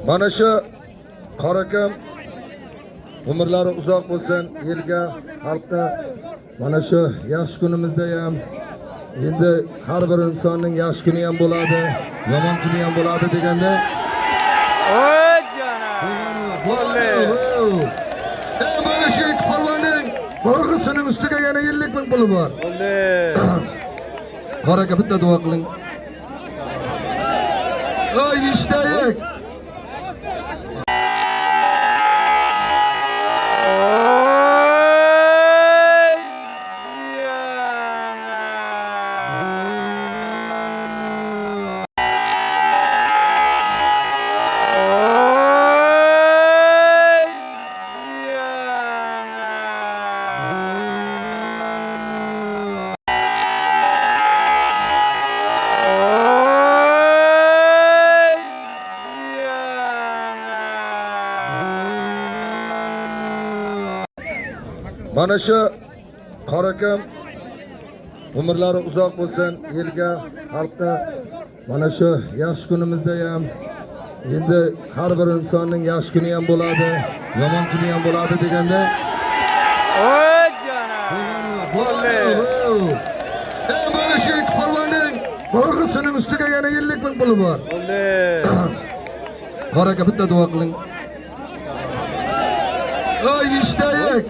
Mana shu qorakam umrlari uzoq bo'lsin, elga, xalqqa mana shu yaxshi kunimizda ham endi har bir insonning yaxshi kuni ham bo'ladi, yomon kuni ham bo'ladi deganda Oy canım. Oley. Mana shu ikki polvonning borg'isining ustiga yana 50 ming puli bor. Oley. Qoraka bitta duo qiling. Oy ishtayik. Mana shu qorakam umrlari uzoq bo'lsin, elga, xalqqa mana shu yaxshi kunimizda ham endi har bir insonning yaxshi kuni ham bo'ladi, yomon kuni ham bo'ladi deganda Oy canım. Oley. Mana shu ikki polvonning borg'isining ustiga yana 50 ming puli bor. Oley. Qoraka bitta duo qiling. Oy ishtayik.